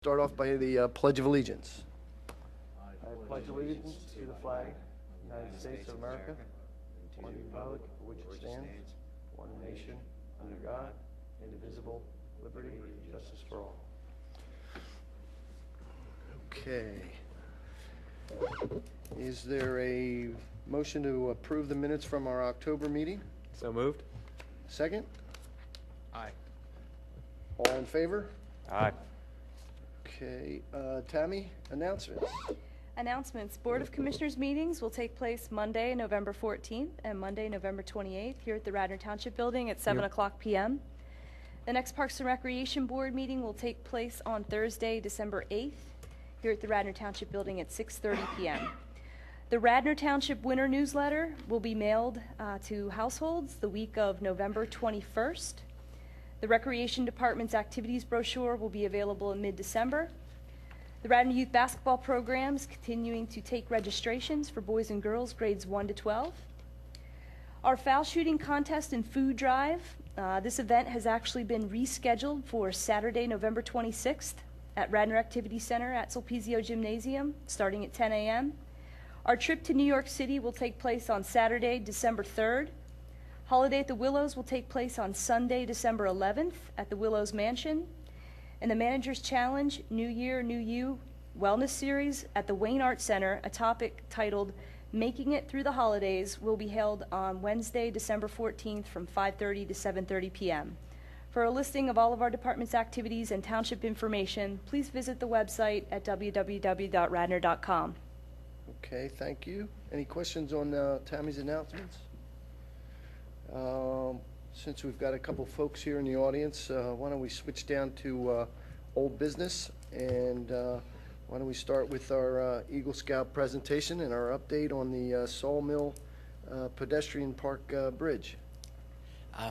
Start off by the Pledge of Allegiance. I pledge allegiance to the flag of the United States of America, and to the republic for which it stands, one nation, under God, indivisible, liberty and justice for all. Okay. Is there a motion to approve the minutes from our October meeting? So moved? Second? Aye. All in favor? Aye. Okay, Tammy, announcements. Announcements. Board of Commissioners meetings will take place Monday, November 14th and Monday, November 28th here at the Radnor Township Building at 7 o'clock p.m. The next Parks and Recreation Board meeting will take place on Thursday, December 8th here at the Radnor Township Building at 6:30 p.m. The Radnor Township Winter Newsletter will be mailed to households the week of November 21st. The Recreation Department's activities brochure will be available in mid-December. The Radnor Youth Basketball Program is continuing to take registrations for boys and girls grades 1 to 12. Our foul shooting contest and food drive, this event has actually been rescheduled for Saturday, November 26th at Radnor Activity Center at Sulpizio Gymnasium, starting at 10 a.m. Our trip to New York City will take place on Saturday, December 3rd. Holiday at the Willows will take place on Sunday, December 11th at the Willows Mansion. And the Manager's Challenge New Year, New You Wellness Series at the Wayne Arts Center, a topic titled Making It Through the Holidays, will be held on Wednesday, December 14th from 5:30 to 7:30 p.m. For a listing of all of our department's activities and township information, please visit the website at www.radnor.com. Okay, thank you. Any questions on Tammy's announcements? Since we've got a couple folks here in the audience, why don't we switch down to old business, and why don't we start with our Eagle Scout presentation and our update on the Sawmill Pedestrian Park Bridge.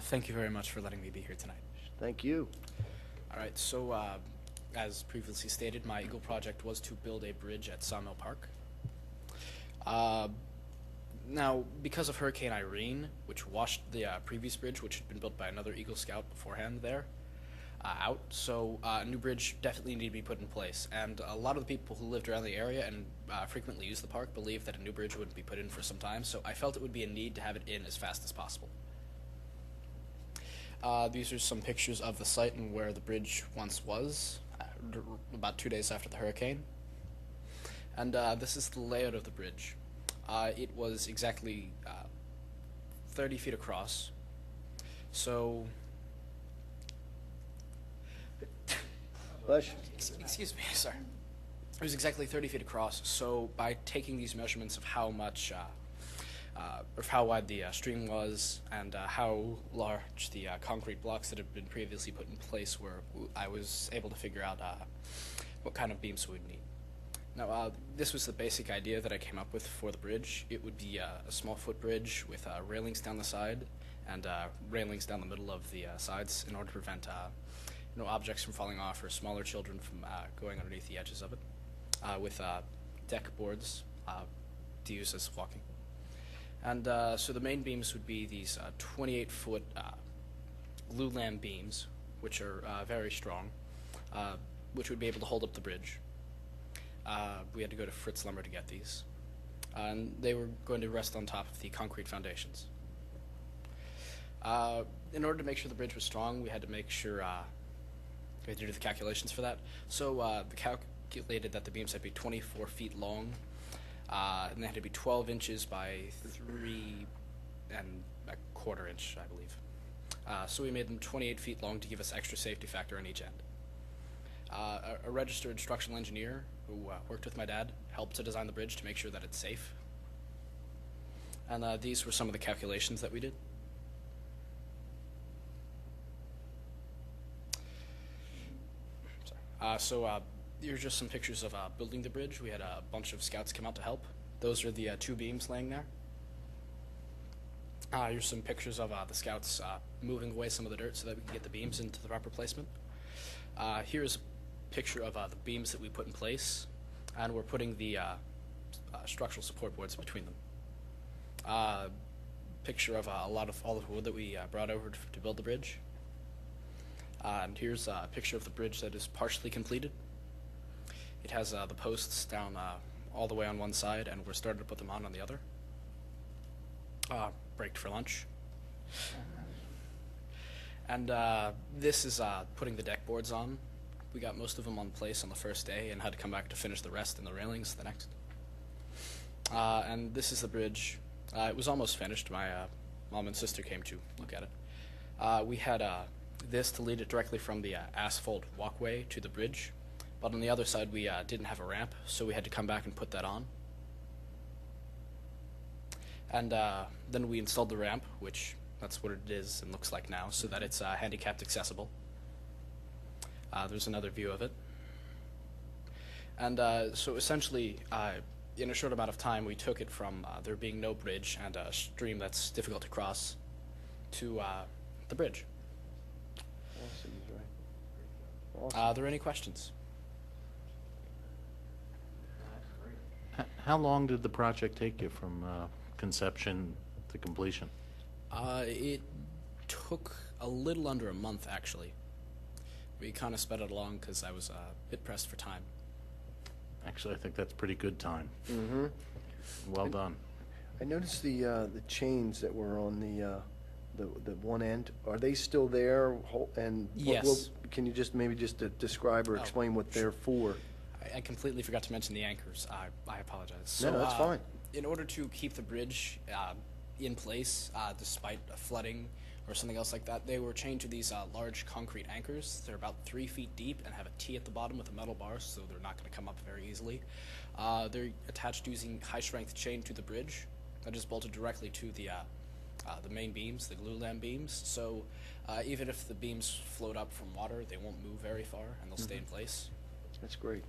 Thank you very much for letting me be here tonight. Thank you. All right, so as previously stated, my Eagle project was to build a bridge at Sawmill Park. Now, because of Hurricane Irene, which washed the previous bridge, which had been built by another Eagle Scout beforehand there, out, so a new bridge definitely needed to be put in place. And a lot of the people who lived around the area and frequently used the park believed that a new bridge wouldn't be put in for some time, so I felt it would be a need to have it in as fast as possible. These are some pictures of the site and where the bridge once was, about 2 days after the hurricane. And this is the layout of the bridge. It was exactly 30 feet across. So, excuse me, sorry. It was exactly 30 feet across. So, by taking these measurements of how much, of how wide the stream was and how large the concrete blocks that had been previously put in place were, I was able to figure out what kind of beams we would need. Now, this was the basic idea that I came up with for the bridge. It would be a small footbridge with railings down the side and railings down the middle of the sides in order to prevent objects from falling off or smaller children from going underneath the edges of it, with deck boards to use as walking. And so the main beams would be these 28-foot glulam beams, which are very strong, which would be able to hold up the bridge. We had to go to Fritz Lumber to get these. And they were going to rest on top of the concrete foundations. In order to make sure the bridge was strong, we had to make sure, we had to do the calculations for that. So we calculated that the beams had to be 24 feet long, and they had to be 12 inches by 3 1/4 inch, I believe. So we made them 28 feet long to give us extra safety factor on each end. A registered instructional engineer who worked with my dad helped to design the bridge to make sure that it's safe. And these were some of the calculations that we did. So here's just some pictures of building the bridge. We had a bunch of scouts come out to help. Those are the 2 beams laying there. Here's some pictures of the scouts moving away some of the dirt so that we can get the beams into the proper placement. Here's a picture of the beams that we put in place, and we're putting the structural support boards between them. Picture of all the wood that we brought over to build the bridge. And here's a picture of the bridge that is partially completed. It has the posts down all the way on one side, and we're starting to put them on the other. Breaked for lunch. And this is putting the deck boards on. We got most of them on place on the first day and had to come back to finish the rest in the railings the next. And this is the bridge. It was almost finished. My mom and sister came to look at it. We had this to lead it directly from the asphalt walkway to the bridge, but on the other side we didn't have a ramp, so we had to come back and put that on. And then we installed the ramp, which that's what it is and looks like now, so that it's handicapped accessible. There's another view of it. And so essentially, in a short amount of time, we took it from there being no bridge and a stream that's difficult to cross to the bridge. Awesome, right. Awesome. Are there any questions? How long did the project take you from conception to completion? It took a little under a month, actually. We kind of sped it along because I was a bit pressed for time. Actually, I think that's pretty good time. Mm-hmm. Well done. I noticed the chains that were on the one end. Are they still there? And Yes. Can you just maybe just describe or explain what they're for? I completely forgot to mention the anchors. I apologize. No, that's fine. In order to keep the bridge in place, despite flooding or something else like that, they were chained to these large concrete anchors. They're about 3 feet deep and have a T at the bottom with a metal bar, so they're not going to come up very easily. They're attached using high-strength chain to the bridge that is bolted directly to the main beams, the glulam beams. So even if the beams float up from water, they won't move very far and they'll stay in place. That's great.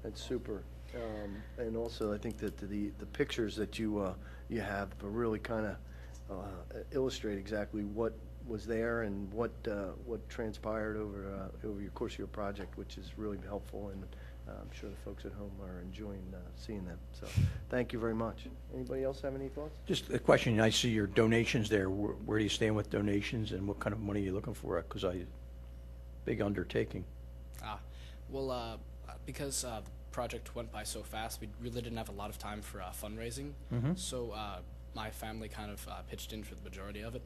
That's super. And also, I think that the pictures that you have really kind of illustrate exactly what was there and what transpired over your course of your project, which is really helpful, and I'm sure the folks at home are enjoying seeing them. So, thank you very much. Anybody else have any thoughts? Just a question, I see your donations there. Where do you stand with donations, and what kind of money are you looking for? Because big undertaking. Well, because the project went by so fast, we really didn't have a lot of time for fundraising. Mm-hmm. So my family kind of pitched in for the majority of it.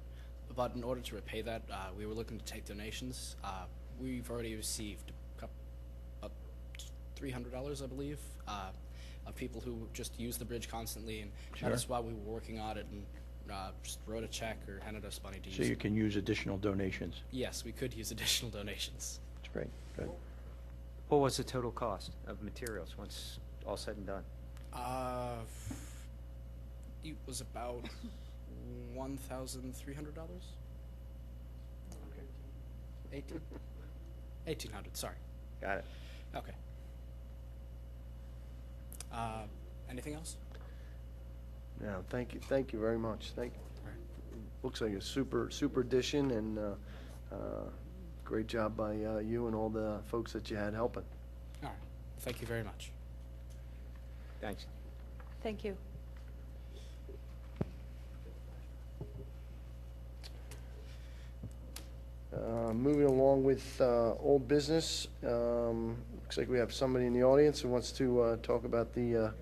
But in order to repay that, we were looking to take donations. We've already received $300, I believe, of people who just use the bridge constantly and Sure. met us while we were working on it and just wrote a check or handed us money to use. So you can use additional donations. Yes, we could use additional donations. That's great. Good. What was the total cost of materials once all said and done? It was about $1,300. Okay. 1,800. Sorry. Got it. Okay. Anything else? No, thank you very much. Looks like a super addition, and great job by you and all the folks that you had helping. All right. Thank you very much. Thanks. Thank you. Moving along with old business, looks like we have somebody in the audience who wants to talk about the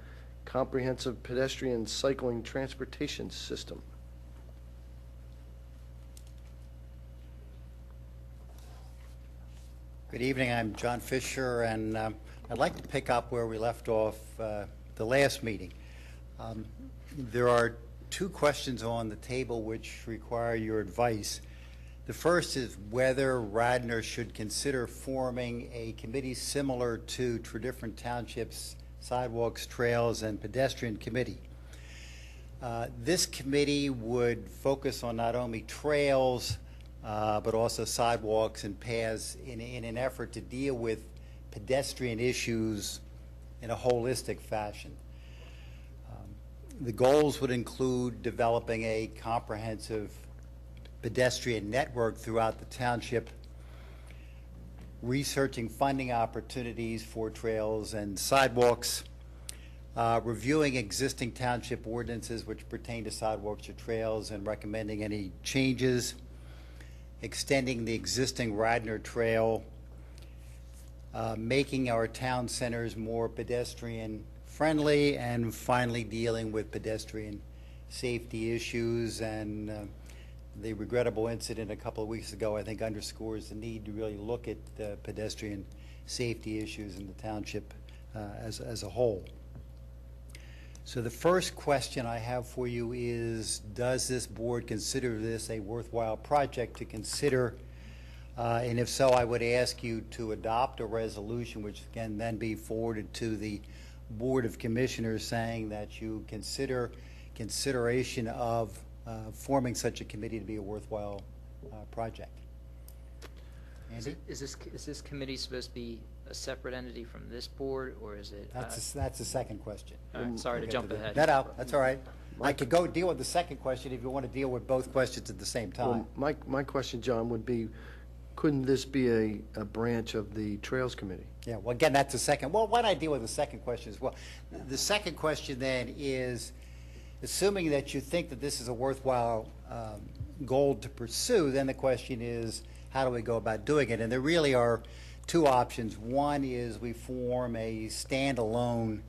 comprehensive pedestrian cycling transportation system. Good evening, I'm John Fisher, and I'd like to pick up where we left off the last meeting. There are two questions on the table which require your advice. The first is whether Radnor should consider forming a committee similar to different townships, sidewalks, trails, and pedestrian committee. This committee would focus on not only trails, but also sidewalks and paths in an effort to deal with pedestrian issues in a holistic fashion. The goals would include developing a comprehensive pedestrian network throughout the township, researching funding opportunities for trails and sidewalks, reviewing existing township ordinances which pertain to sidewalks or trails and recommending any changes, extending the existing Radnor Trail, making our town centers more pedestrian-friendly, and finally dealing with pedestrian safety issues. And the regrettable incident a couple of weeks ago, I think, underscores the need to really look at pedestrian safety issues in the township as a whole. So the first question I have for you is, does this board consider this a worthwhile project to consider? And if so, I would ask you to adopt a resolution which can then be forwarded to the Board of Commissioners saying that you consider consideration of forming such a committee to be a worthwhile project. Andy? Is this committee supposed to be a separate entity from this board, or is it? That's the second question. All right, sorry to jump ahead. No, that's all right. I could go deal with the second question if you want to deal with both questions at the same time. Well, my question, John, would be, couldn't this be a branch of the Trails Committee? Yeah, well, again, that's the second. Well, why don't I deal with the second question as well? The second question then is, assuming that you think that this is a worthwhile goal to pursue, then the question is, how do we go about doing it? And there really are two options. One is we form a standalone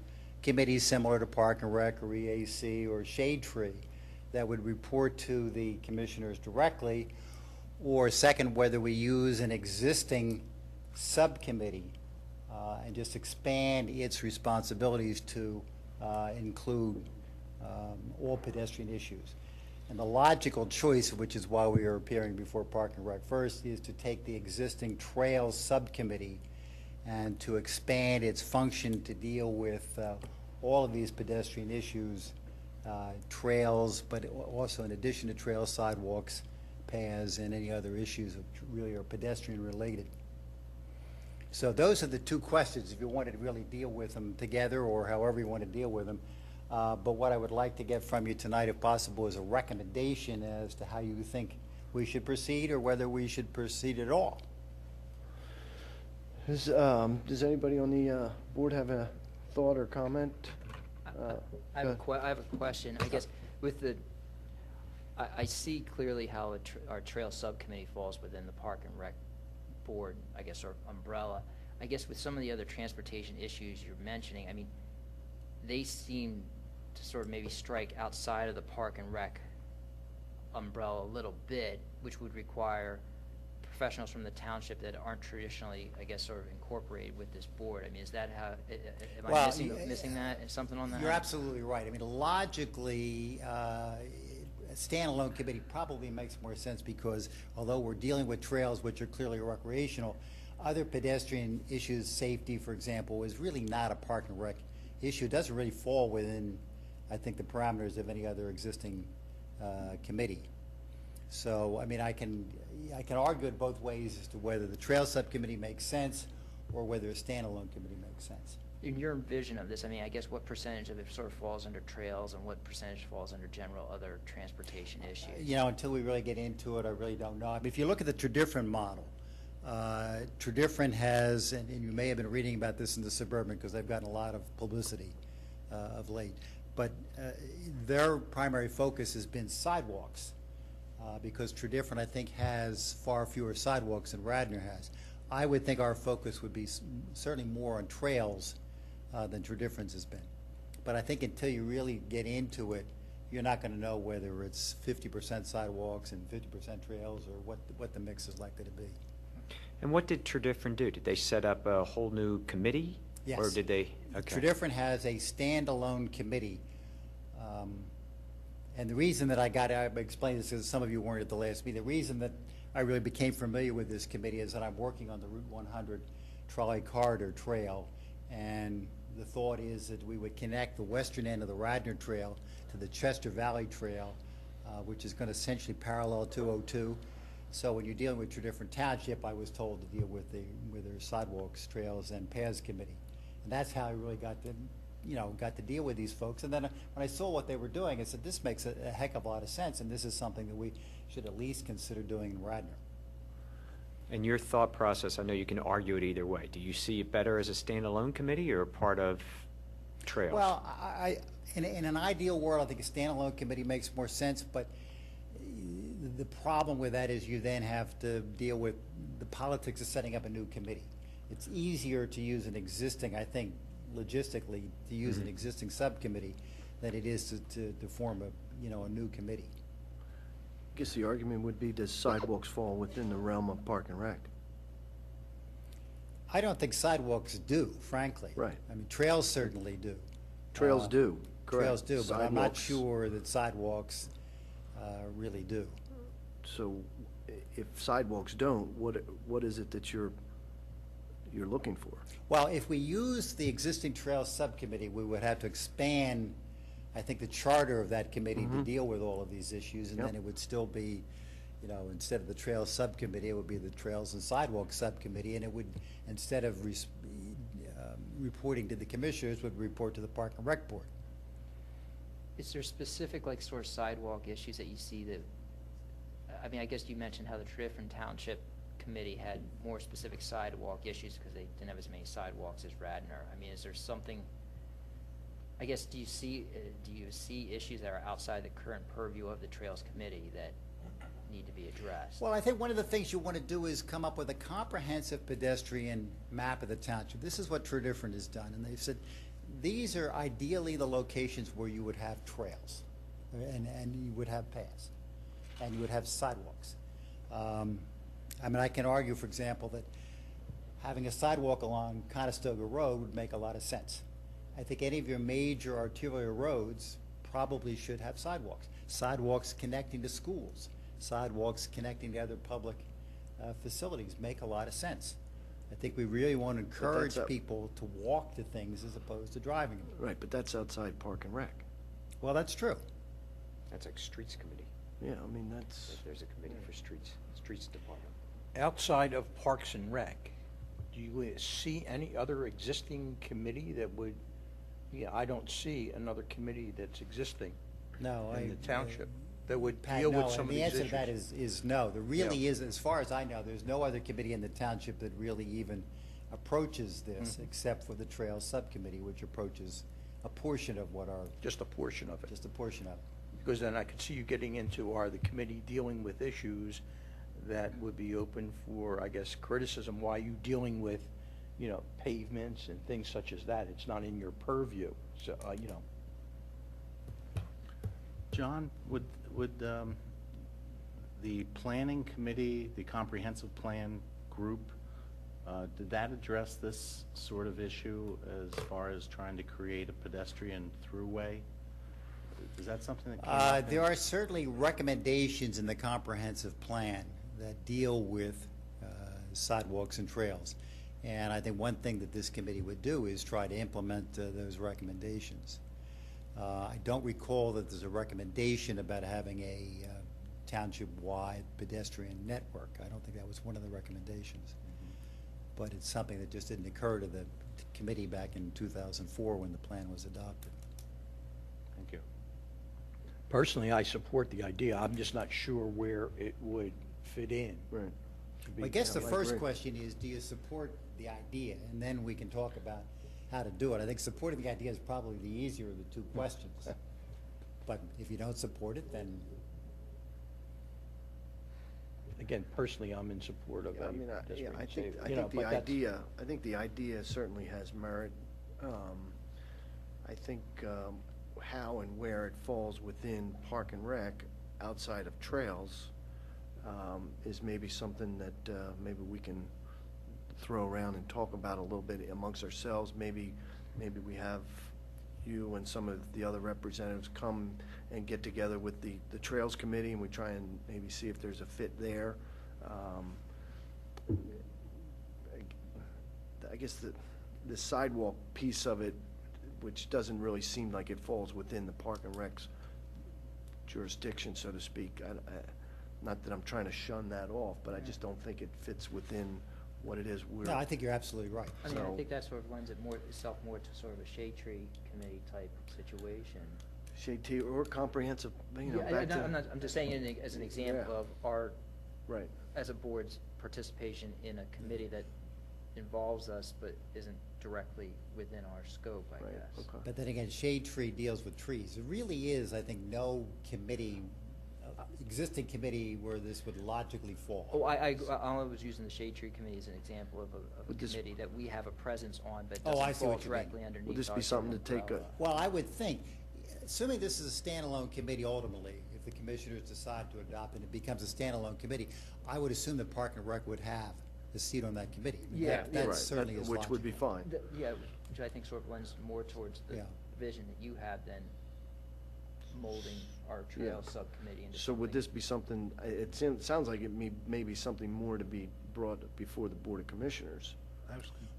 committee similar to Park and Rec or EAC or Shade Tree that would report to the commissioners directly, or second, whether we use an existing subcommittee and just expand its responsibilities to include all pedestrian issues. And the logical choice, which is why we are appearing before Park and Rec first, is to take the existing Trails Subcommittee and to expand its function to deal with all of these pedestrian issues, trails, but also in addition to trails, sidewalks, paths, and any other issues that really are pedestrian related. So those are the two questions, if you wanted to really deal with them together or however you want to deal with them. But what I would like to get from you tonight, if possible, is a recommendation as to how you think we should proceed or whether we should proceed at all. Does anybody on the board have a thought or comment? I have a question. I guess with the, I see clearly how our trail subcommittee falls within the Park and Rec board, I guess, or umbrella. I guess with some of the other transportation issues you're mentioning, I mean, they seem to sort of maybe strike outside of the Park and Rec umbrella a little bit, which would require professionals from the township that aren't traditionally, I guess, sort of incorporated with this board. I mean, is that how, am I missing that, something on that? You're absolutely right. I mean, logically, a standalone committee probably makes more sense because although we're dealing with trails, which are clearly recreational, other pedestrian issues, safety, for example, is really not a Park and Rec issue. It doesn't really fall within, I think, the parameters of any other existing committee. So, I mean, I can argue it both ways as to whether the Trail Subcommittee makes sense or whether a standalone committee makes sense. In your vision of this, I mean, I guess what percentage of it sort of falls under trails and what percentage falls under general other transportation issues? You know, until we really get into it, I really don't know. I mean, if you look at the Tradifferent model, Tradifferent has, and you may have been reading about this in the Suburban because they've gotten a lot of publicity of late, but their primary focus has been sidewalks because Tradifferent, I think, has far fewer sidewalks than Radnor has. I would think our focus would be certainly more on trails than Tradifferent's has been. But I think until you really get into it, you're not going to know whether it's 50% sidewalks and 50% trails or what the mix is likely to be. And what did Tradifferent do? Did they set up a whole new committee? Yes. Or did they? Okay. Tradifferent has a standalone committee. And the reason that I explained this because some of you weren't at the last meeting, the reason that I really became familiar with this committee is that I'm working on the Route 100 Trolley Corridor Trail, and the thought is that we would connect the western end of the Radnor Trail to the Chester Valley Trail, which is going to essentially parallel 202. So when you're dealing with Tradifferent Township, I was told to deal with their sidewalks, trails, and paths committee, and that's how I really got to deal with these folks. And then when I saw what they were doing, I said, this makes a heck of a lot of sense, and this is something that we should at least consider doing in Radnor. And your thought process, I know you can argue it either way. Do you see it better as a standalone committee or part of Trails? Well, in an ideal world, I think a standalone committee makes more sense, but the problem with that is you then have to deal with the politics of setting up a new committee. it's easier to use an existing, I think, logistically, to use an existing subcommittee than it is to form a new committee. I guess the argument would be, does sidewalks fall within the realm of Park and Rec? I don't think sidewalks do, frankly. Right. I mean, trails certainly do. Trails do, correct. Trails do, but I'm not Sidewalks- sure that sidewalks really do. So if sidewalks don't, what is it that you're looking for? Well, if we use the existing trails subcommittee, we would have to expand, I think, the charter of that committee to deal with all of these issues, and Yep. then it would still be, instead of the Trails Subcommittee, it would be the Trails and Sidewalks Subcommittee, and it would, instead of reporting to the commissioners, would report to the Park and Rec Board. Is there specific, like, sort of sidewalk issues that you see that, I mean, I guess you mentioned how the different township committee had more specific sidewalk issues because they didn't have as many sidewalks as Radnor. I mean, is there something, I guess, do you see issues that are outside the current purview of the Trails Committee that need to be addressed? Well, I think one of the things you want to do is come up with a comprehensive pedestrian map of the township. This is what True Different has done, and they've said, these are ideally the locations where you would have trails, and you would have paths, and you would have sidewalks. I mean, I can argue, for example, that having a sidewalk along Conestoga Road would make a lot of sense. I think any of your major arterial roads probably should have sidewalks. Sidewalks connecting to schools, sidewalks connecting to other public facilities make a lot of sense. I think we really want to encourage people to walk to things as opposed to driving them. Right, but that's outside Park and Rec. Well, that's true. That's like Streets Committee. Yeah, I mean, that's, There's a committee for Streets Department. Outside of Parks and Rec, do you see any other existing committee that would, I don't see another committee that's existing No, in the township that would Pat, deal no, with some and of the these answer to that issues. is no. There really is, as far as I know, there's no other committee in the township that really even approaches this, except for the Trails Subcommittee, which approaches a portion of what our, Just a portion of it. just a portion of it. Because then I could see you getting into, are the committee dealing with issues that would be open for, I guess, criticism? Why are you dealing with, pavements and things such as that? It's not in your purview, so, John, would the planning committee, the comprehensive plan group, did that address this sort of issue as far as trying to create a pedestrian throughway? Is that something that came up? There are certainly recommendations in the comprehensive plan that deal with sidewalks and trails. And I think one thing that this committee would do is try to implement those recommendations. I don't recall that there's a recommendation about having a township-wide pedestrian network. I don't think that was one of the recommendations. But it's something that just didn't occur to the committee back in 2004 when the plan was adopted. Thank you. personally, I support the idea. I'm just not sure where it would fit in. right. I guess the I first agree. question is, do you support the idea? And then we can talk about how to do it. I think supporting the idea is probably the easier of the two questions. But if you don't support it, then Again, personally, I'm in support of it. I mean, That's yeah, what I you say. think, I You know, think the but that's- idea certainly has merit. I think how and where it falls within Park and Rec, outside of trails, is maybe something that maybe we can throw around and talk about a little bit amongst ourselves. Maybe we have you and some of the other representatives come and get together with the Trails Committee, and we try and maybe see if there's a fit there. I guess the sidewalk piece of it, which doesn't really seem like it falls within the Park and Rec's jurisdiction, so to speak. Not that I'm trying to shun that off, but I just don't think it fits within what it is we're. no, I think you're absolutely right. I mean, I So- think that sort of lends itself more to sort of a shade tree committee type situation. Shade tree or comprehensive, back to. I'm just saying as an example Yeah. of our, Right. as a board's participation in a committee that involves us but isn't directly within our scope, I Right, guess. okay. But then again, Shade Tree deals with trees. There really is, I think, no committee existing committee where this would logically fall. Oh, I was using the Shade Tree Committee as an example of a Would this- committee that we have a presence on, but Oh, I doesn't see fall what you mean. directly underneath. Would this our be something to general take a, umbrella. Well, I would think, assuming this is a standalone committee ultimately, if the commissioners decide to adopt it, it becomes a standalone committee, I would assume that Park and Rec would have a seat on that committee. I mean, Yeah, that right, certainly is which would be logical. fine. Yeah, which I think sort of lends more towards the Yeah. vision that you have than molding our Yeah. trail subcommittee into So would something. this be something, sounds like it may be something more to be brought before the Board of Commissioners.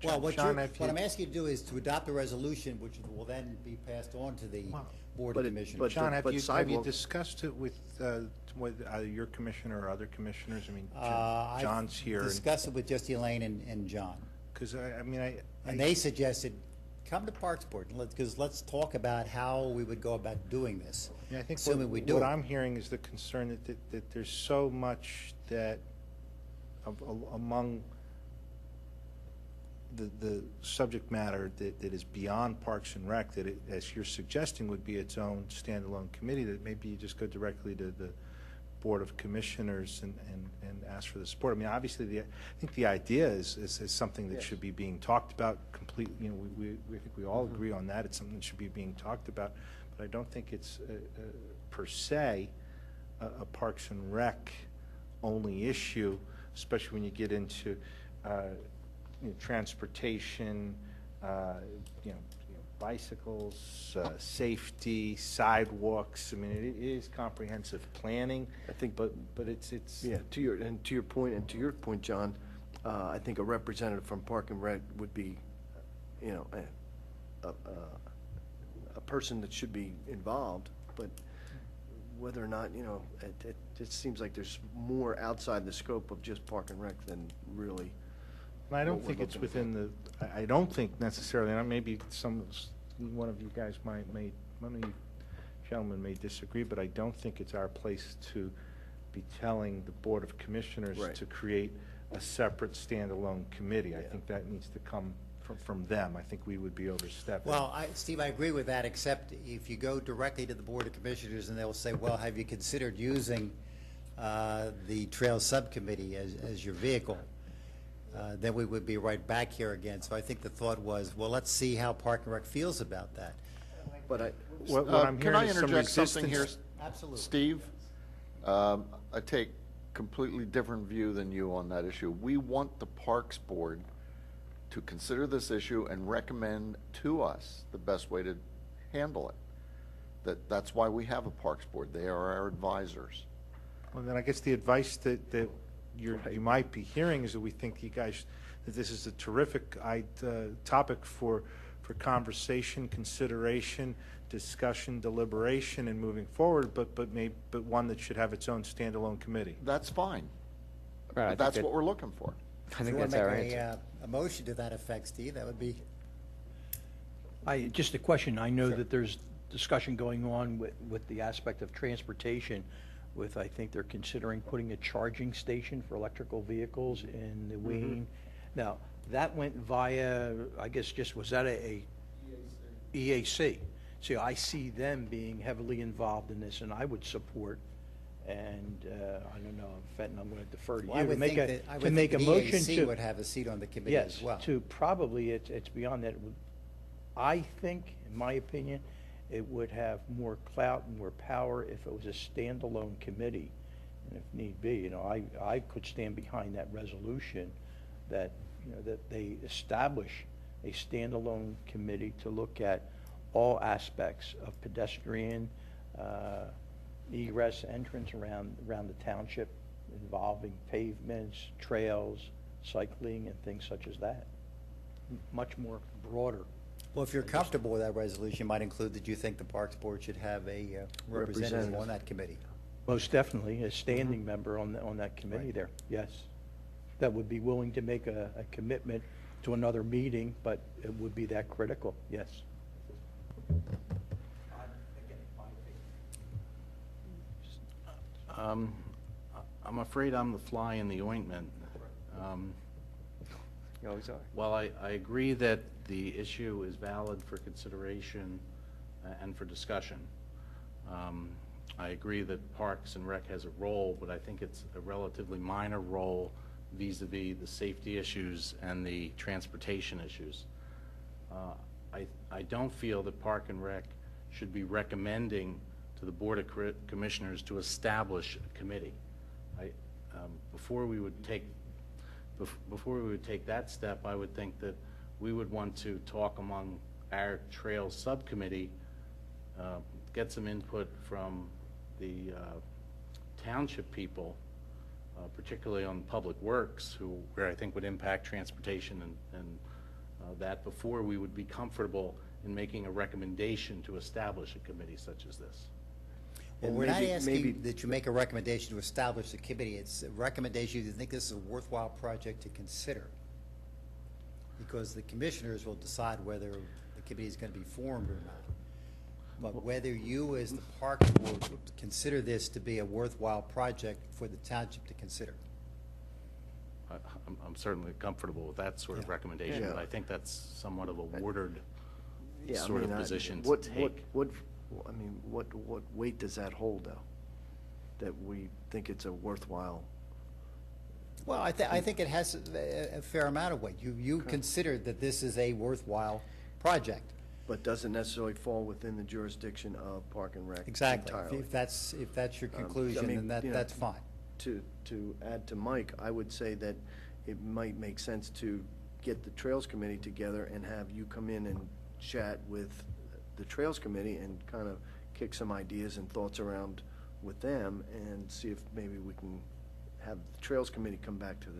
Well, what John, you're, if what you- I'm asking you to do is to adopt a resolution, which will then be passed on to the Board But of it- Commissioners. but- John, have you sidewalk- discussed it with either your commissioner or other commissioners? I mean, I've John's here. discussed it with just Elaine and John. Because, And they suggested, come to Parks Board, because let's talk about how we would go about doing this. Yeah, I think assuming we do what it. I'm hearing is the concern that there's so much that among the subject matter that is beyond Parks and Rec, that it, as you're suggesting, would be its own standalone committee, that maybe you just go directly to the Board of Commissioners and ask for the support. I mean, obviously, I think the idea is something that Yes. should be being talked about completely. You know, we think we all agree on that. It's something that should be being talked about. But I don't think it's per se a Parks and Rec only issue, especially when you get into transportation, bicycles, safety, sidewalks. I mean, it is comprehensive planning. I think, but it's Yeah, to your point, John, I think a representative from Park and Rec would be, a person that should be involved, but whether or not, it just seems like there's more outside the scope of just Park and Rec than really. And I don't what we're think it's looking for. within I don't think necessarily, and maybe one of you guys one of you gentlemen may disagree, but I don't think it's our place to be telling the Board of Commissioners Right. to create a separate standalone committee. I Yeah. think that needs to come from them. I think we would be overstepping. Well, Steve, I agree with that, except if you go directly to the Board of Commissioners and they'll say, well, have you considered using the Trail Subcommittee as your vehicle? Then we would be right back here again. So I think the thought was, well, let's see how Park and Rec feels about that. But What I'm Can hearing I is some interject something here, resistance. Absolutely. Steve? I take completely different view than you on that issue. We want the Parks Board to consider this issue and recommend to us the best way to handle it. That's why we have a Parks Board. They are our advisors. Well, then I guess the advice that you might be hearing is that we think that this is a terrific topic for conversation, consideration, discussion, deliberation, and moving forward, but one that should have its own standalone committee. That's fine. Right, I think That's that- what we're looking for. I think If that's you our want to make answer. a motion to that effect, Steve, that would be, Just a question, I know that there's discussion going on with the aspect of transportation with, I think they're considering putting a charging station for electrical vehicles in the Wayne. Now, that went via, I guess, was that a EAC? So I see them being heavily involved in this, and I would support, and I don't know, Fenton, I'm going to defer to you. well, I to would make think a- that, I to would make think a the motion EAC to- would have a seat on the committee as well. Yes, to probably, it's beyond that. I think, in my opinion, it would have more clout and more power if it was a standalone committee. And if need be, I could stand behind that resolution that, that they establish a standalone committee to look at all aspects of pedestrian egress, entrance around the township, involving pavements, trails, cycling, and things such as that. Much more broader. Well, if you're comfortable with that resolution, it might include that you think the Parks Board should have a representative on that committee. Most definitely, a standing member on that committee Right. there, yes. That would be willing to make a commitment to another meeting, but it would be that critical, yes. I'm afraid I'm the fly in the ointment. You always are. While I agree that the issue is valid for consideration and for discussion, I agree that Parks and Rec has a role, but I think it's a relatively minor role vis-a-vis the safety issues and the transportation issues. I don't feel that Park and Rec should be recommending to the Board of Commissioners to establish a committee. Before we would take that step, I would think that we would want to talk among our Trails Subcommittee, get some input from the Township people, particularly on Public Works, where I think would impact transportation and that, before we would be comfortable in making a recommendation to establish a committee such as this. Well, And we're not maybe- asking maybe- that you make a recommendation to establish a committee. It's a recommendation you think this is a worthwhile project to consider. Because the commissioners will decide whether the committee is going to be formed or not. But whether you, as the Parks Board, would consider this to be a worthwhile project for the township to consider. I'm certainly comfortable with that sort of Yeah. recommendation, Yeah. but I think that's somewhat of a watered Yeah, I sort of mean, position to what- take. What weight does that hold, though? That we think it's a worthwhile? Well, I think it has a fair amount of weight. You considered that this is a worthwhile project. But doesn't necessarily fall within the jurisdiction of Park and Rec Exactly. entirely. If that's your I conclusion, mean, then you know, that's fine. To add to Mike, I would say that it might make sense to get the Trails Committee together and have you come in and chat with the Trails Committee and kind of kick some ideas and thoughts around with them and see if maybe we can have the Trails Committee come back to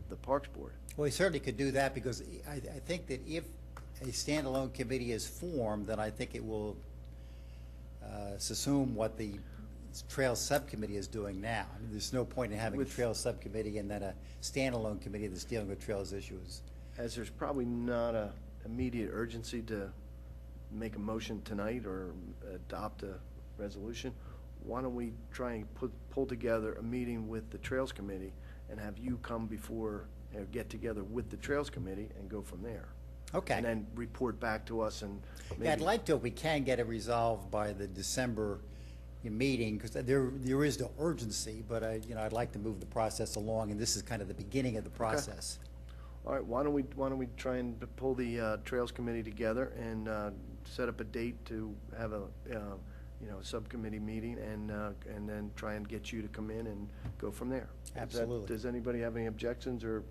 the Parks Board. Well, we certainly could do that, because I think that if a standalone committee is formed, then I think it will assume what the Trails Subcommittee is doing now. I mean, there's no point in having a With- Trails Subcommittee and then a standalone committee that's dealing with Trails issues. As there's probably not a immediate urgency to make a motion tonight or adopt a resolution, why don't we try and pull together a meeting with the Trails Committee and have you come before, get together with the Trails Committee and go from there? Okay. And then report back to us and maybe. Yeah, I'd like to, if we can, get it resolved by the December meeting, because there is no urgency, but I'd like to move the process along, and this is kind of the beginning of the process. All right, why don't we try and pull the Trails Committee together and set up a date to have a subcommittee meeting and then try and get you to come in and go from there. Absolutely. Does anybody have any objections or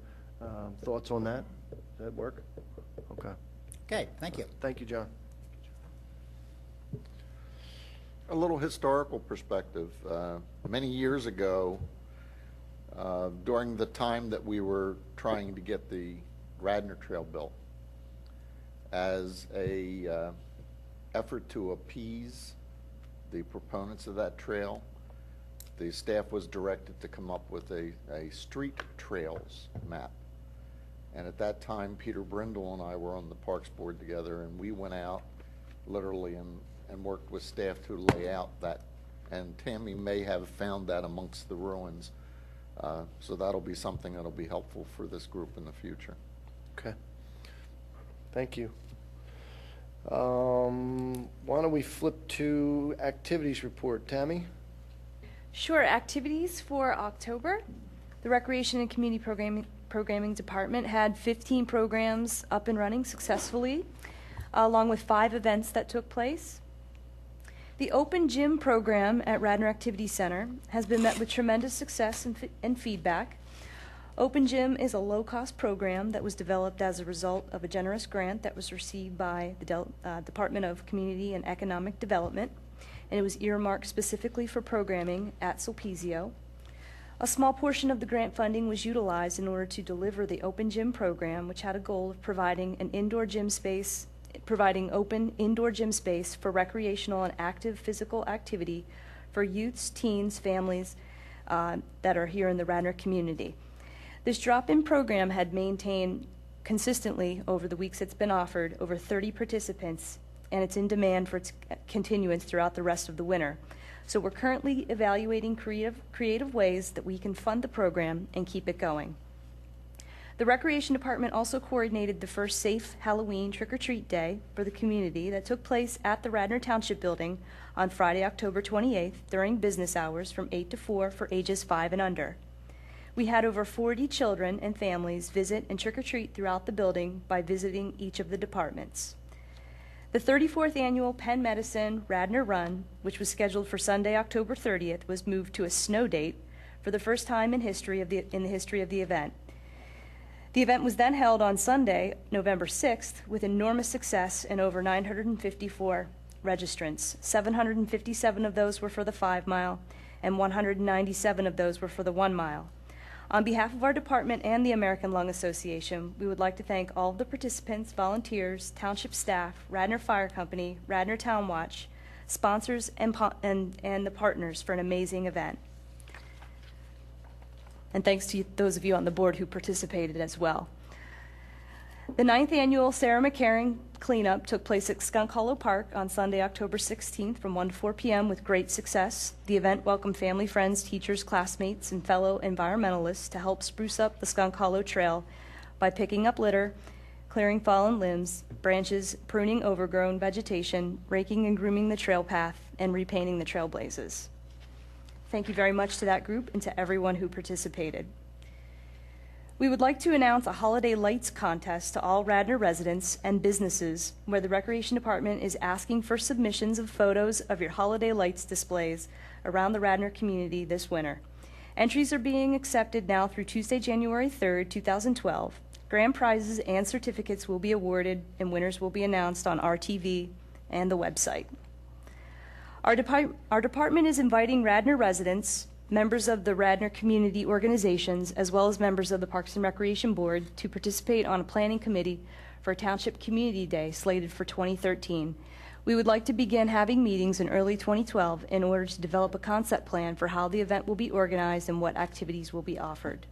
thoughts on that? Does that work? Okay. Okay, thank you. Thank you, John. A little historical perspective. Many years ago, during the time that we were trying to get the Radnor Trail built, as a effort to appease the proponents of that trail, the staff was directed to come up with a street trails map. And at that time, Peter Brindle and I were on the Parks Board together, and we went out literally and worked with staff to lay out that. And Tammy may have found that amongst the ruins. So that'll be something that'll be helpful for this group in the future. Okay. Thank you. Why don't we flip to activities report, Tammy? Sure, activities for October. The Recreation and Community Programming Department had 15 programs up and running successfully, along with 5 events that took place. The Open Gym program at Radnor Activity Center has been met with tremendous success and feedback. Open Gym is a low-cost program that was developed as a result of a generous grant that was received by the Department of Community and Economic Development, and it was earmarked specifically for programming at Sulpizio. A small portion of the grant funding was utilized in order to deliver the Open Gym program, which had a goal of providing open indoor gym space for recreational and active physical activity for youths, teens, families that are here in the Radnor community. This drop-in program had maintained consistently over the weeks it's been offered over 30 participants, and it's in demand for its continuance throughout the rest of the winter. So we're currently evaluating creative ways that we can fund the program and keep it going. The Recreation Department also coordinated the first safe Halloween trick-or-treat day for the community that took place at the Radnor Township Building on Friday, October 28th during business hours from 8 to 4 for ages 5 and under. We had over 40 children and families visit and trick-or-treat throughout the building by visiting each of the departments. The 34th annual Penn Medicine Radnor Run, which was scheduled for Sunday, October 30th, was moved to a snow date for the first time in the history of the event. The event was then held on Sunday, November 6th, with enormous success and over 954 registrants. 757 of those were for the 5-mile, and 197 of those were for the 1 mile. On behalf of our department and the American Lung Association, we would like to thank all of the participants, volunteers, township staff, Radnor Fire Company, Radnor Town Watch, sponsors, and the partners for an amazing event. And thanks to those of you on the board who participated as well. The 9th annual Sarah McCarran cleanup took place at Skunk Hollow Park on Sunday, October 16th from 1 to 4 p.m. with great success. The event welcomed family, friends, teachers, classmates, and fellow environmentalists to help spruce up the Skunk Hollow Trail by picking up litter, clearing fallen limbs, branches, pruning overgrown vegetation, raking and grooming the trail path, and repainting the trailblazes. Thank you very much to that group and to everyone who participated. We would like to announce a holiday lights contest to all Radnor residents and businesses where the Recreation Department is asking for submissions of photos of your holiday lights displays around the Radnor community this winter. Entries are being accepted now through Tuesday, January 3rd, 2012. Grand prizes and certificates will be awarded and winners will be announced on RTV and the website. Our department is inviting Radnor residents, members of the Radnor community organizations, as well as members of the Parks and Recreation Board to participate on a planning committee for Township Community Day slated for 2013. We would like to begin having meetings in early 2012 in order to develop a concept plan for how the event will be organized and what activities will be offered.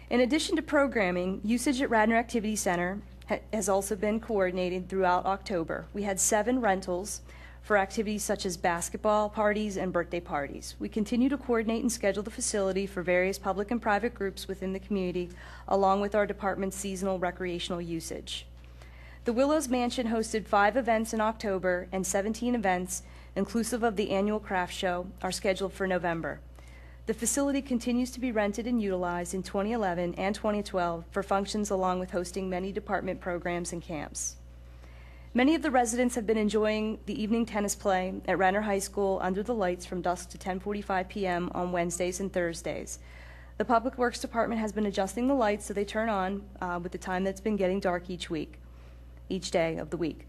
In addition to programming, usage at Radnor Activity Center has also been coordinated throughout October. We had 7 rentals for activities such as basketball parties and birthday parties. We continue to coordinate and schedule the facility for various public and private groups within the community, along with our department's seasonal recreational usage. The Willows Mansion hosted 5 events in October, and 17 events, inclusive of the annual craft show, are scheduled for November. The facility continues to be rented and utilized in 2011 and 2012 for functions along with hosting many department programs and camps. Many of the residents have been enjoying the evening tennis play at Radnor High School under the lights from dusk to 10:45 p.m. on Wednesdays and Thursdays. The Public Works Department has been adjusting the lights so they turn on with the time that's been getting dark each day of the week.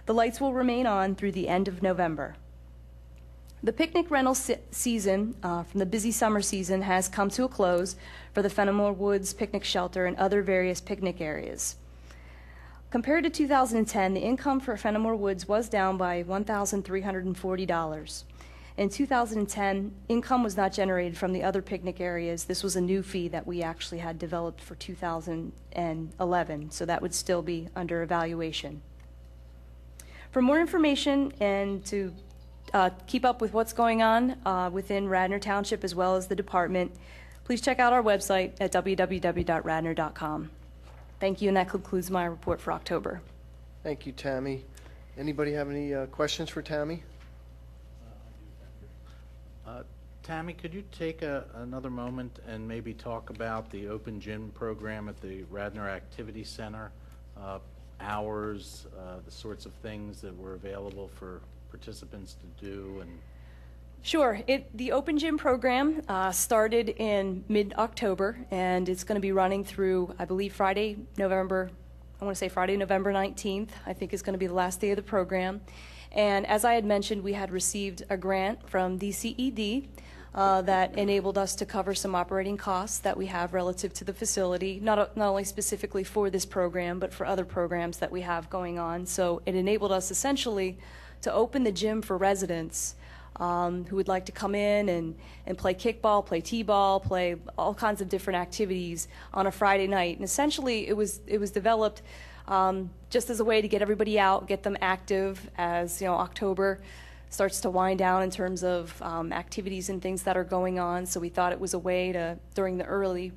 The lights will remain on through the end of November. The picnic rental season from the busy summer season has come to a close for the Fenimore Woods Picnic Shelter and other various picnic areas. Compared to 2010, the income for Fenimore Woods was down by $1,340. In 2010, income was not generated from the other picnic areas. This was a new fee that we actually had developed for 2011, so that would still be under evaluation. For more information and to keep up with what's going on within Radnor Township as well as the department, please check out our website at www.radnor.com. Thank you, and that concludes my report for October. Thank you, Tammy. Anybody have any questions for Tammy? Tammy, could you take another moment and maybe talk about the open gym program at the Radnor Activity Center, hours, the sorts of things that were available for participants to do? And Sure. The Open Gym program started in mid-October, and it's going to be running through, I believe, Friday, November 19th, I think is going to be the last day of the program. And as I had mentioned, we had received a grant from DCED that enabled us to cover some operating costs that we have relative to the facility, not only specifically for this program, but for other programs that we have going on. So it enabled us essentially to open the gym for residents who would like to come in and play kickball, play t-ball, play all kinds of different activities on a Friday night. And essentially, it was developed just as a way to get everybody out, get them active, as October starts to wind down in terms of activities and things that are going on. So we thought it was a way to, during the early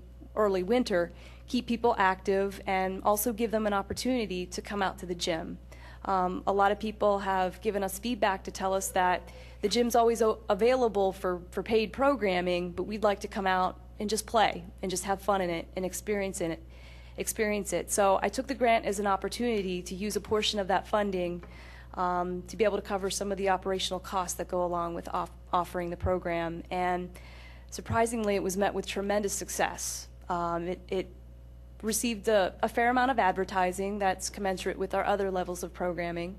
winter, keep people active and also give them an opportunity to come out to the gym. A lot of people have given us feedback to tell us that the gym's always available for paid programming, but we'd like to come out and just play and just have fun in it and experience it. So I took the grant as an opportunity to use a portion of that funding to be able to cover some of the operational costs that go along with offering the program. And surprisingly, it was met with tremendous success. It received a fair amount of advertising that's commensurate with our other levels of programming.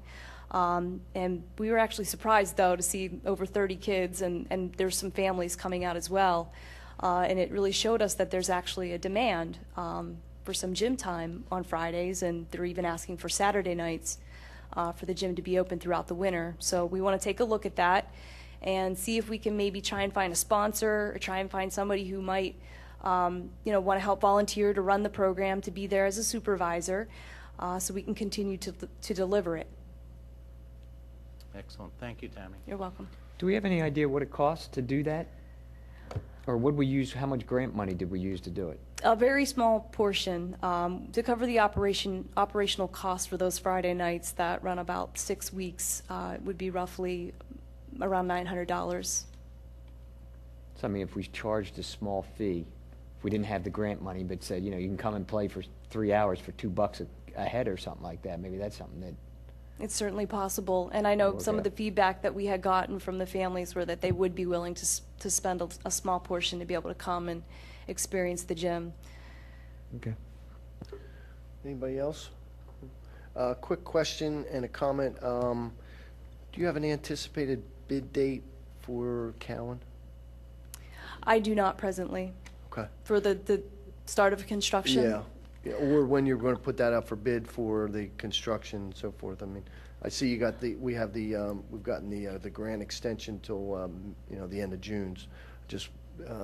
And we were actually surprised, though, to see over 30 kids, and there's some families coming out as well. And it really showed us that there's actually a demand for some gym time on Fridays, and they're even asking for Saturday nights for the gym to be open throughout the winter. So we want to take a look at that and see if we can maybe try and find a sponsor or try and find somebody who might want to help volunteer to run the program, to be there as a supervisor, so we can continue to deliver it. Excellent. Thank you, Tammy. You're welcome. Do we have any idea what it costs to do that? Or would we use, how much grant money did we use to do it? A very small portion to cover the operational costs for those Friday nights that run about 6 weeks. Would be roughly around $900. So I mean, if we charged a small fee, if we didn't have the grant money, but said, you can come and play for 3 hours for $2 a head or something like that, maybe that's something that. It's certainly possible, and I know some of Okay. the feedback that we had gotten from the families were that they would be willing to spend a small portion to be able to come and experience the gym. Okay. Anybody else? Quick question and a comment. Do you have an anticipated bid date for Cowan? I do not presently. Okay. For the start of construction? Yeah, or when you're going to put that out for bid for the construction and so forth. I mean, I see you got we've gotten the grant extension till, the end of June. Just,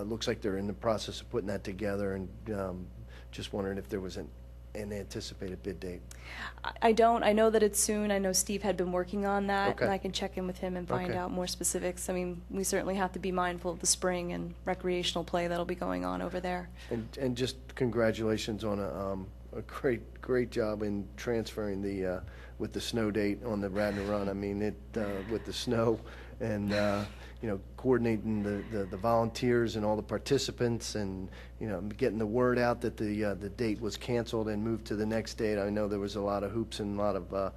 looks like they're in the process of putting that together, and just wondering if there was an anticipated bid date. I don't. I know that it's soon. I know Steve had been working on that, Okay. and I can check in with him and find Okay. out more specifics. I mean, we certainly have to be mindful of the spring and recreational play that'll be going on over there. And just congratulations on a great job in transferring with the snow date on the Radnor Run. I mean, with the snow and coordinating the volunteers and all the participants, and getting the word out that the date was canceled and moved to the next date. I know there was a lot of hoops and a lot of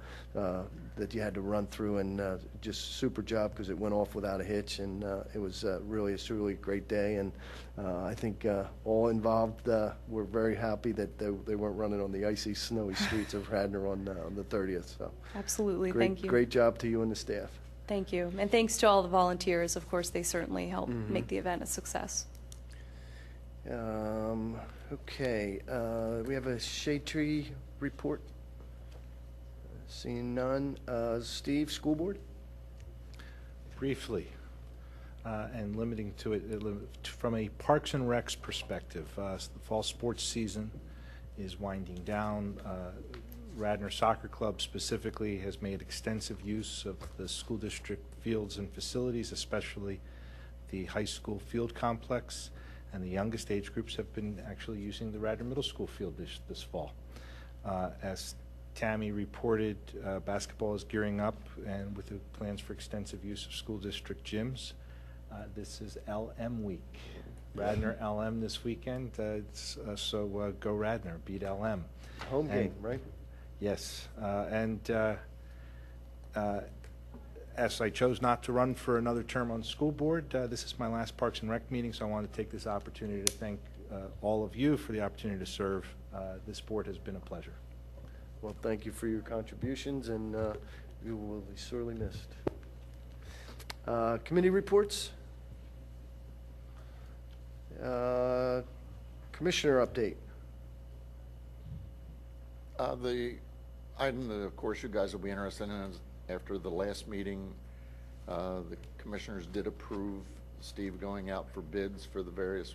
that you had to run through, and just super job, because it went off without a hitch, and it was really a truly great day. And I think all involved were very happy that they weren't running on the icy, snowy streets of Radnor on the 30th. So Absolutely. great, Thank you. great job to you and the staff. Thank you. And thanks to all the volunteers. Of course, they certainly help make the event a success. Okay, we have a shade tree report. Seeing none. Steve, school board? Briefly, and limiting to it, from a Parks and Recs perspective, the fall sports season is winding down. Radnor Soccer Club specifically has made extensive use of the school district fields and facilities, especially the high school field complex, and the youngest age groups have been actually using the Radnor Middle School field this fall. As Tammy reported, basketball is gearing up, and with the plans for extensive use of school district gyms. This is LM week. Radnor LM this weekend, so go Radnor, beat LM. Home game, right? Yes, and as I chose not to run for another term on the school board, this is my last Parks and Rec meeting, so I want to take this opportunity to thank all of you for the opportunity to serve. This board has been a pleasure. Well, thank you for your contributions, and you will be sorely missed. Committee reports? Commissioner update. The item that, of course, you guys will be interested in is, after the last meeting, the commissioners did approve Steve going out for bids for the various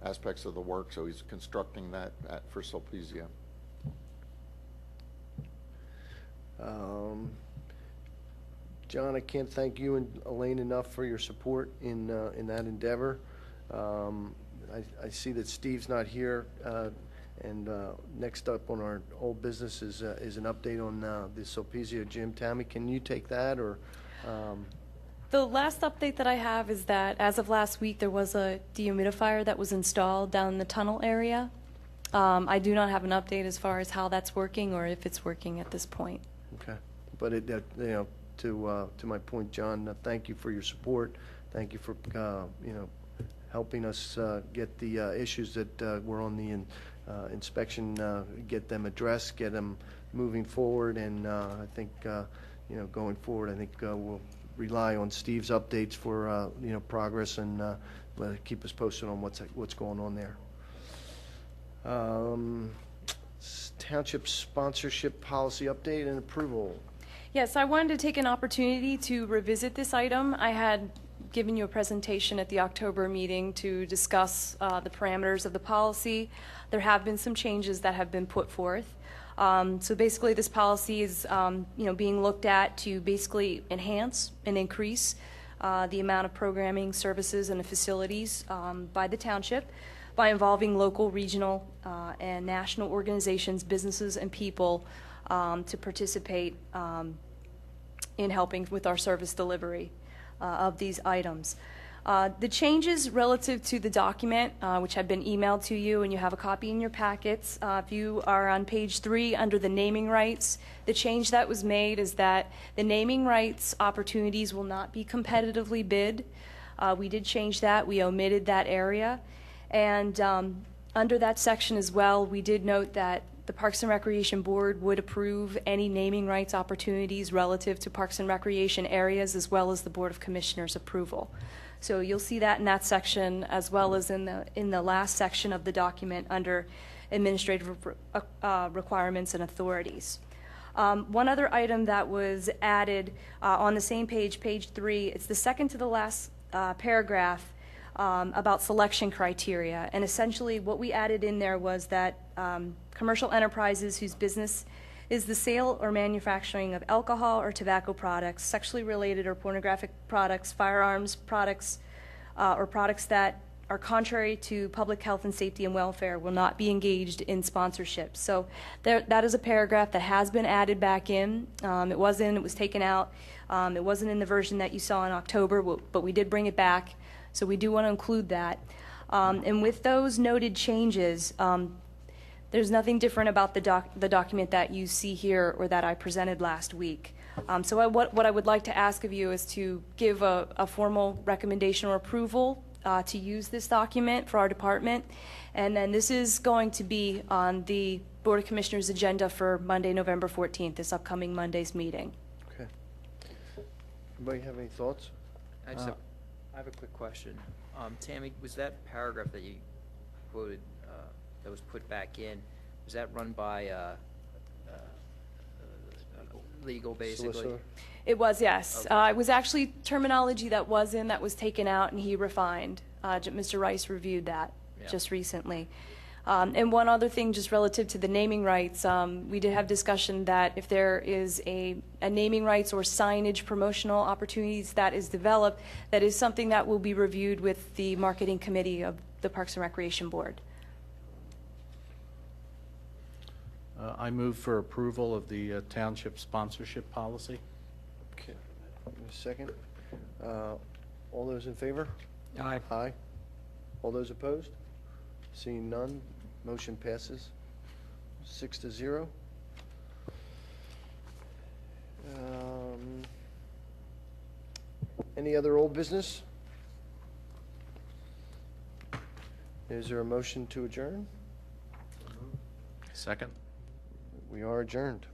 aspects of the work, so he's constructing that for Sulpicia. John, I can't thank you and Elaine enough for your support in that endeavor. I see that Steve's not here, and next up on our old business is an update on the Sulpizio Gym. Tammy, can you take that, or? The last update that I have is that as of last week, there was a dehumidifier that was installed down in the tunnel area. I do not have an update as far as how that's working or if it's working at this point. Okay, but to my point, John, thank you for your support. Thank you for helping us get the issues that were on the inspection, get them addressed, get them moving forward, and I think going forward, I think we'll rely on Steve's updates for progress, and keep us posted on what's going on there. Township sponsorship policy update and approval. Yes, I wanted to take an opportunity to revisit this item. I had given you a presentation at the October meeting to discuss the parameters of the policy. There have been some changes that have been put forth. So basically, this policy is being looked at to basically enhance and increase the amount of programming services and facilities by the township by involving local, regional, and national organizations, businesses, and people to participate in helping with our service delivery of these items. The changes relative to the document, which have been emailed to you, and you have a copy in your packets. If you are on page 3 under the naming rights, the change that was made is that the naming rights opportunities will not be competitively bid. We did change that. We omitted that area. And under that section as well, we did note that the Parks and Recreation Board would approve any naming rights opportunities relative to Parks and Recreation areas, as well as the Board of Commissioners approval. So you'll see that in that section, as well as in the last section of the document under administrative requirements and authorities. One other item that was added on the same page, page 3, it's the second to the last paragraph about selection criteria. And essentially what we added in there was that commercial enterprises whose business is the sale or manufacturing of alcohol or tobacco products, sexually related or pornographic products, firearms products, or products that are contrary to public health and safety and welfare will not be engaged in sponsorship. So that is a paragraph that has been added back in. It was taken out. It wasn't in the version that you saw in October, but we did bring it back. So we do want to include that. And with those noted changes, there's nothing different about the document that you see here or that I presented last week. So what I would like to ask of you is to give a formal recommendation or approval to use this document for our department. And then this is going to be on the Board of Commissioners agenda for Monday, November 14th, this upcoming Monday's meeting. Okay. Anybody have any thoughts? I have a quick question. Tammy, was that paragraph that you quoted that was put back in, was that run by legal, basically? Solicitor? It was, yes. Okay. It was actually terminology that was taken out and he refined. Mr. Rice reviewed that just recently. And one other thing, just relative to the naming rights, we did have discussion that if there is a naming rights or signage promotional opportunities that is developed, that is something that will be reviewed with the marketing committee of the Parks and Recreation Board. I move for approval of the township sponsorship policy. Okay. Give me a second. All those in favor? Aye. Aye. All those opposed? Seeing none, motion passes 6-0. Any other old business? Is there a motion to adjourn? Second. We are adjourned.